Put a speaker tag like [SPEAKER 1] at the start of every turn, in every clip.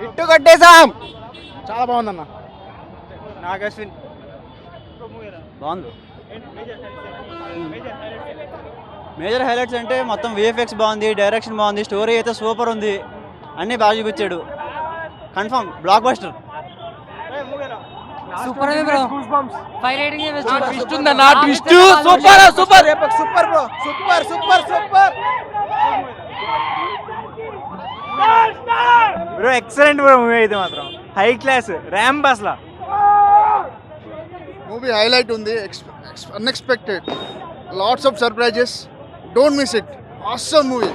[SPEAKER 1] ఇట్టు కట్టేసాం. చాలా బాగుందన్న. నాగశ్విన్
[SPEAKER 2] బాగుంది. మేజర్ హైలైట్స్ అంటే మొత్తం విఎఫ్ఎక్స్ బాగుంది, డైరెక్షన్ బాగుంది, స్టోరీ అయితే సూపర్ ఉంది, అన్నీ బాగా చూపించాడు. Confirm block buster.
[SPEAKER 3] సూపర్ ఉంది బ్రో. 5 రేటింగ్ ఇవ్వచ్చు.
[SPEAKER 1] ట్విస్ట్ ఉందన్న. Twist super super super bro. Super super super
[SPEAKER 2] bro excellent bro. Movie అయితే మాత్రం హై క్లాస్ ర్యాంప్ అసలు.
[SPEAKER 4] మూవీ హైలైట్ ఉంది. Unexpected, lots of surprises, don't miss it. Awesome movie,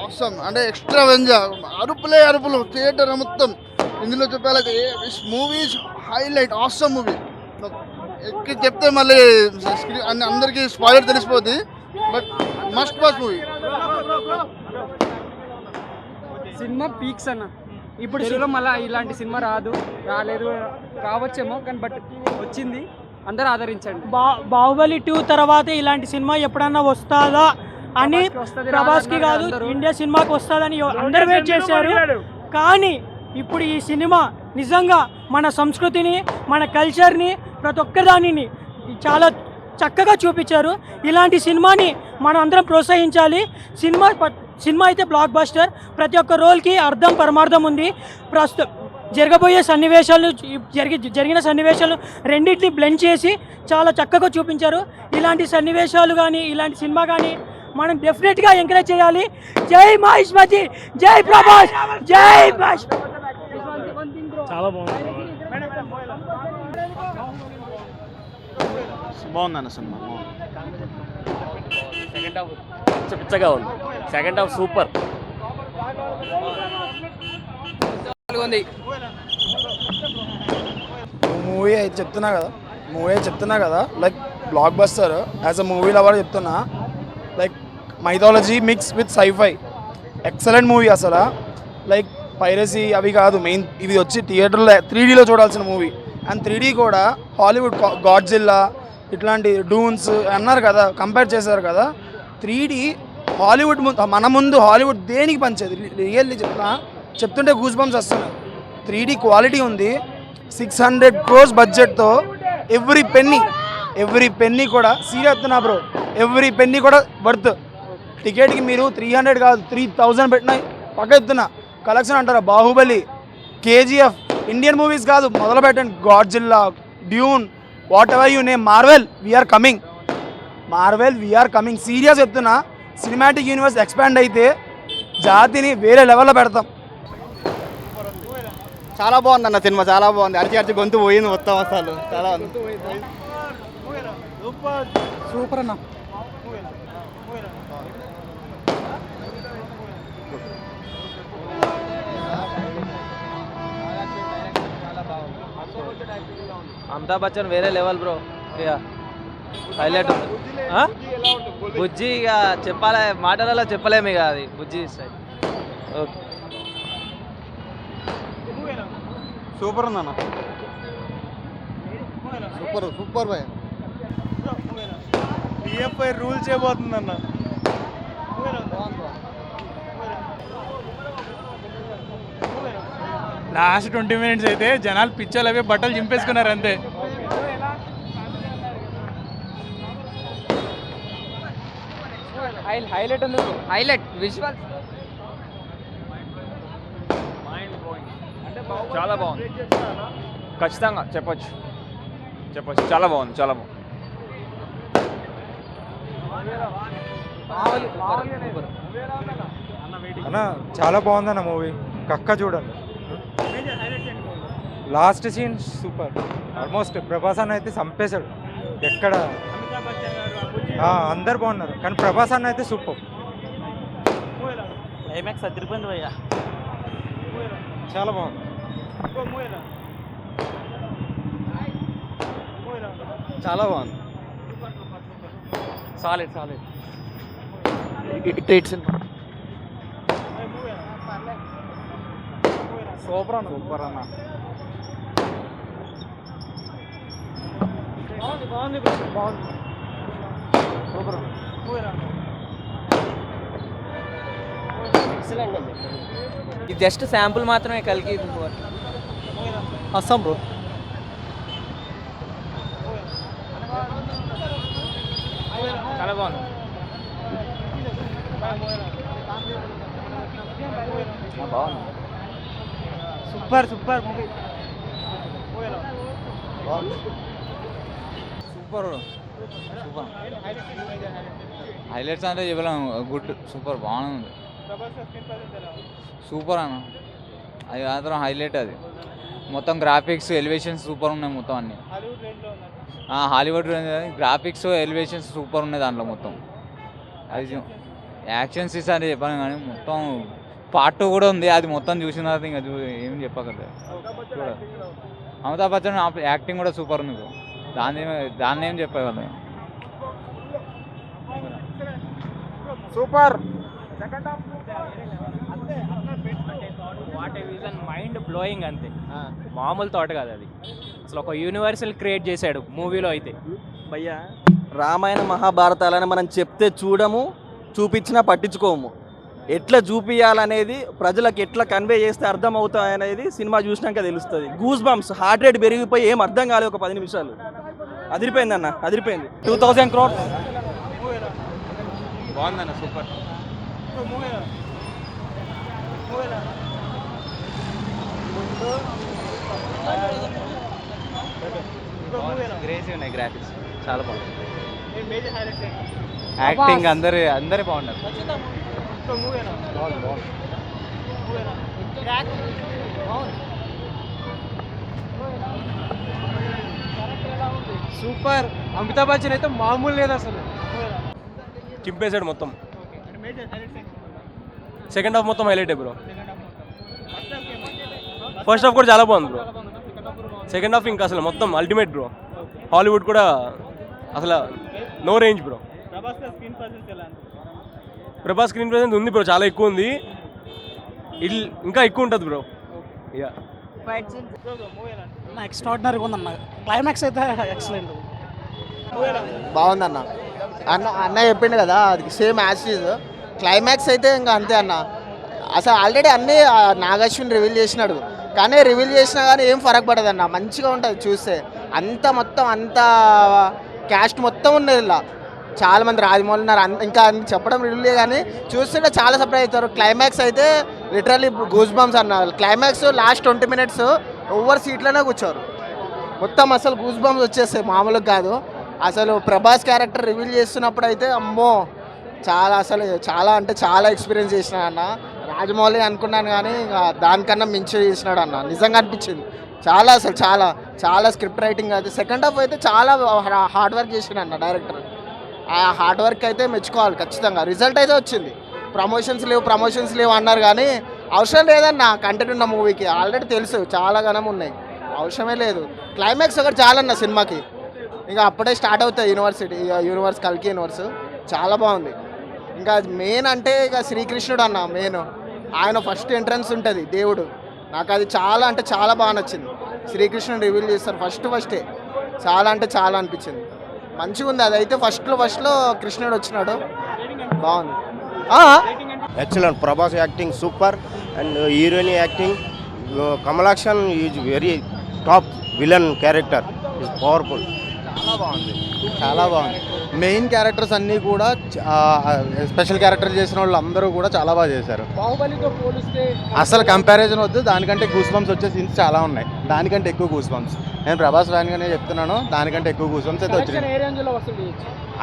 [SPEAKER 4] awesome అంటే extra వెంజా, అరుపులే అరుపులు theatre మొత్తం. ఇందులో చెప్పాలంటే మూవీ హైలైట్, ఆసమ్ మూవీ. ఎక్కి చెప్తే మళ్ళీ అందరికీ స్పాయిలర్ తెలిసిపోద్ది, but must watch movie.
[SPEAKER 3] Cinema peaks అన్న. ఇప్పుడు తెలుగులో మళ్ళీ ఇలాంటి సినిమా రాలేదు, రావచ్చేమో కానీ బట్ వచ్చింది. అందరూ ఆదరించండి.
[SPEAKER 5] బాహుబలి 2 తర్వాత ఇలాంటి సినిమా ఎప్పుడన్నా వస్తుందా అని ప్రభాస్కి కాదు ఇండియా సినిమాకి వస్తుందని అందరూ వెయిట్ చేశారు. కానీ ఇప్పుడు ఈ సినిమా నిజంగా మన సంస్కృతిని, మన కల్చర్ని, ప్రతి ఒక్కదానిని చాలా చక్కగా చూపించారు. ఇలాంటి సినిమాని మనం అందరం ప్రోత్సహించాలి. సినిమా అయితే బ్లాక్ బస్టర్. ప్రతి ఒక్క రోల్కి అర్థం పరమార్థం ఉంది. ప్రస్తుతం జరగబోయే సన్నివేశాలు, జరిగిన సన్నివేశాలు రెండింటిని బ్లెండ్ చేసి చాలా చక్కగా చూపించారు. ఇలాంటి సన్నివేశాలు కానీ ఇలాంటి సినిమా కానీ మనం డెఫినెట్గా ఎంకరేజ్ చేయాలి. జై మహేష్మతి, జై ప్రభాస్, జై మహేష్.
[SPEAKER 1] చాలా బాగుంది.
[SPEAKER 2] బాగుందన్న సినిమా.
[SPEAKER 6] సెకండ్ హాఫ్ పిచ్చగా ఉంది. Second half super.
[SPEAKER 4] మూవీ అయితే చెప్తున్నా కదా like blockbuster. As a movie lover చెప్తున్నా, like mythology mix with sci-fi. Excellent movie అసలు. లైక్ పైరసీ అవి కాదు మెయిన్, ఇది వచ్చి థియేటర్లో 3Dలో చూడాల్సిన మూవీ. అండ్ 3D కూడా హాలీవుడ్ గాడ్జిల్లా ఇట్లాంటి డూన్స్ అన్నారు కదా, కంపేర్ చేశారు కదా. 3D హాలీవుడ్ మన ముందు హాలీవుడ్ దేనికి పంచేది? రియల్లీ చెప్తుంటే గూస్ బంప్స్ వస్తున్నాయి. 3D క్వాలిటీ ఉంది. 600 crores బడ్జెట్తో ఎవ్రీ పెన్నీ కూడా సీరియస్ బ్రో. ఎవ్రీ పెన్నీ కూడా వర్త్. టికెట్కి మీరు 300 కాదు 3000 పెట్టినా పక్క ఎత్తున్నా. కలెక్షన్ అంటారా? బాహుబలి, KGF, ఇండియన్ మూవీస్ కాదు మొదలు పెట్టండి. Godzilla, Dune, whatever you name, Marvel we are coming. Serious చెప్తున్నా. సినిమాటిక్ యూనివర్స్ ఎక్స్పాండ్ అయితే జాతిని వేరే లెవెల్లో పెడతాం.
[SPEAKER 1] చాలా బాగుంది అన్న సినిమా. చాలా బాగుంది. అరిచి గొంతు పోయింది మొత్తం అసలు. చాలా
[SPEAKER 5] సూపర్ అన్న.
[SPEAKER 6] అమితాబ్ బచ్చన్ వేరే లెవెల్ బ్రో. హైలైట్ ఉంది. బుజ్జి ఇక చెప్పాలి, మాటలలో చెప్పలేము ఇక. అది బుజ్జి స్టైల్. ఓకే,
[SPEAKER 1] సూపర్ ఉందన్న.
[SPEAKER 4] సూపర్ భయ్.
[SPEAKER 1] టీఎఫ్ఐ రూల్ చేయబోతుందన్న. లాస్ట్ 20 minutes అయితే జనాలు పిచ్చలు అవే బట్టలు చింపేసుకున్నారు అంతే.
[SPEAKER 3] హైలైట్ ఉంది. హైలైట్ విజువల్
[SPEAKER 6] చాలా బాగుంది. ఖచ్చితంగా చెప్పొచ్చు. చాలా బాగుంది.
[SPEAKER 7] అన్న చాలా బాగుందన్న మూవీ. కక్క చూడండి. Last scene super. Almost Prabhas అన్న అయితే చంపేశాడు. ఎక్కడ అందరు బాగున్నారు కానీ ప్రభాస్ అన్న అయితే సూపర్.
[SPEAKER 2] క్లైమాక్స్ అదిరిపోయింది భయ్యా.
[SPEAKER 7] చాలా బాగుంది.
[SPEAKER 1] చాలా బాగుంది.
[SPEAKER 6] సాలిడ్.
[SPEAKER 1] సూపర్ అన్న.
[SPEAKER 5] సూపర్.
[SPEAKER 3] ఎక్సలెంట్ ఉంది.
[SPEAKER 6] ఇది జస్ట్ శాంపుల్ మాత్రమే కలిగి
[SPEAKER 1] అస్సాం బ్రో.
[SPEAKER 6] చాలా బాగుంది.
[SPEAKER 1] Super super movie.
[SPEAKER 7] Super super highlights అంటే చెప్పలేము. గుడ్ సూపర్ బాగుంది. సూపర్ అన్న, అది మాత్రం హైలైట్. అది మొత్తం గ్రాఫిక్స్ ఎలివేషన్స్ సూపర్ ఉన్నాయి మొత్తం అన్ని. హాలీవుడ్ గ్రాఫిక్స్ ఎలివేషన్స్ సూపర్ ఉన్నాయి దాంట్లో మొత్తం. అది యాక్షన్ సీన్స్ అని చెప్పాను కానీ మొత్తం పార్ట్ 2 కూడా ఉంది. అది మొత్తం చూసిన తర్వాత ఇంకా ఏం చెప్పగలరు. అమితాబ్ బచ్చన్ యాక్టింగ్ కూడా సూపర్ ఉంది బ్రో. దాన్ని ఏం చెప్పగలను.
[SPEAKER 3] Super.
[SPEAKER 6] What a vision, mind blowing అంతే. మామూలు థాట్ కాదు అది. అసలు ఒక యూనివర్సల్ క్రియేట్ చేశాడు మూవీలో అయితే.
[SPEAKER 1] భయ్యా, రామాయణ మహాభారతాలని మనం చెప్తే చూడము, చూపించినా పట్టించుకోము. ఎట్లా చూపించాలనేది, ప్రజలకు ఎట్లా కన్వే చేస్తే అర్థం అవుతాయనేది సినిమా చూసినాక తెలుస్తుంది. గూస్ బంప్స్, హార్ట్ రేట్ పెరిగిపోయి ఏం అర్థం కాలేదు ఒక 10 నిమిషాలు. అదిరిపోయింది అన్న, అదిరిపోయింది. 2000 crores.
[SPEAKER 7] బాగుందన్న సూపర్.
[SPEAKER 2] గ్రేసీ ఉన్నాయి గ్రాఫిక్స్, చాలా బాగుంది. యాక్టింగ్ అందరూ బాగున్నారు.
[SPEAKER 3] సూపర్. అమితాబ్ బచ్చన్ అయితే మామూలు లేదు అసలు.
[SPEAKER 8] చింపేశాడు మొత్తం. సెకండ్ హాఫ్ మొత్తం హైలైట్ బ్రో. ఫస్ట్ హాఫ్ కూడా చాలా బాగుంది బ్రో. సెకండ్ హాఫ్ ఇంకా అసలు మొత్తం అల్టిమేట్ బ్రో. హాలీవుడ్ కూడా అసలు no range bro. Prabhas screen presence ఉంది బ్రో, చాలా ఎక్కువ ఉంది. ఇంకా ఎక్కువ ఉంటుంది బ్రో. యా,
[SPEAKER 5] ఎక్స్ట్రాడినరీగా ఉందన్న. క్లైమాక్స్ అయితే ఎక్సలెంట్.
[SPEAKER 9] బాగుందన్న. అన్న చెప్పిండు కదా, అది సేమ్ యాసిడ్. క్లైమాక్స్ అయితే ఇంకా అంతే అన్న. అసలు ఆల్రెడీ అన్నీ నాగార్జున రివీల్ చేసినాడు, కానీ రివీల్ చేసినా కానీ ఏం ఫరక్ పడదన్న. మంచిగా ఉంటుంది చూస్తే. మొత్తం క్యాస్ట్ మొత్తం ఉన్నది ఇలా. చాలామంది రాజమౌళి ఉన్నారు. ఇంకా చెప్పడం రివీల్ కానీ చూస్తుంటే చాలా సర్ప్రైజ్ అవుతారు. క్లైమాక్స్ అయితే లిటరల్లీ గూస్ బంప్స్ అన్న. క్లైమాక్స్ లాస్ట్ 20 minutes ఓవర్ సీట్లోనే కూర్చోరు. మొత్తం అసలు గూస్ బంప్స్ వచ్చేస్తాయి, మామూలుగా కాదు. అసలు ప్రభాస్ క్యారెక్టర్ రివీల్ చేస్తున్నప్పుడు అయితే అమ్మో, చాలా అంటే చాలా ఎక్స్పీరియన్స్ చేసిన అన్న. రాజమౌళి అనుకున్నాను కానీ దానికన్నా మించి చేసినాడు అన్న. నిజంగా అనిపించింది. అసలు చాలా స్క్రిప్ట్ రైటింగ్ అయితే. సెకండ్ హాఫ్ అయితే చాలా హార్డ్ వర్క్ చేసిన అన్న డైరెక్టర్. ఆ హార్డ్ వర్క్ అయితే మెచ్చుకోవాలి ఖచ్చితంగా. రిజల్ట్ అయితే వచ్చింది. ప్రమోషన్స్ లేవు అన్నారు కానీ అవసరం లేదన్న. కంటెంట్ ఉన్న మూవీకి ఆల్రెడీ తెలుసు, చాలా గణం ఉన్నాయి, అవసరమే లేదు. క్లైమాక్స్ ఒకటి చాలన్న సినిమాకి. ఇంకా అప్పుడే స్టార్ట్ అవుతాయి యూనివర్స్ కల్కి యూనివర్స్. చాలా బాగుంది. ఇంకా మెయిన్ అంటే ఇక శ్రీకృష్ణుడు అన్న మెయిన్. ఆయన ఫస్ట్ ఎంట్రన్స్ ఉంటుంది దేవుడు. నాకు అది చాలా బాగా నచ్చింది. శ్రీకృష్ణుడు రివీల్ చేస్తారు ఫస్టే. చాలా అనిపించింది. మంచిగా ఉంది. అదైతే ఫస్ట్లో కృష్ణుడు వచ్చినాడు, బాగుంది.
[SPEAKER 10] Excellent. Prabhas acting super and heroine acting. Kamalakshan is very top villain character, is powerful.
[SPEAKER 9] చాలా బాగుంది. మెయిన్ క్యారెక్టర్స్ అన్నీ కూడా స్పెషల్ క్యారెక్టర్ చేసిన వాళ్ళు అందరూ కూడా చాలా బాగా చేశారు.
[SPEAKER 3] బాహుబలితో పోలిస్తే
[SPEAKER 9] అసలు కంపారిజన్ వద్దు. దానికంటే గూస్ బంప్స్ వచ్చే సీన్స్ చాలా ఉన్నాయి. దానికంటే ఎక్కువ గూస్ బంప్స్. నేను ప్రభాస్ ఫ్యాన్గానే చెప్తున్నాను, దానికంటే ఎక్కువ గూస్ బంప్స్ అయితే వచ్చింది.
[SPEAKER 3] ఏ రేంజ్లో వస్తుంది?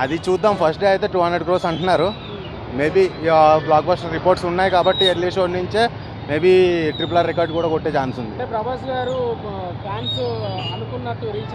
[SPEAKER 9] అది చూద్దాం. ఫస్ట్ డే అయితే 200 crores అంటున్నారు. మేబీ బ్లాక్ బస్టర్ రిపోర్ట్స్ ఉన్నాయి కాబట్టి ఎర్లీ షో నుంచే మేబీ RRR రికార్డ్ కూడా కొట్టే ఛాన్స్ ఉంది.
[SPEAKER 3] ప్రభాస్ గారు ఫ్యాన్స్ అనుకున్నట్టు రీచ్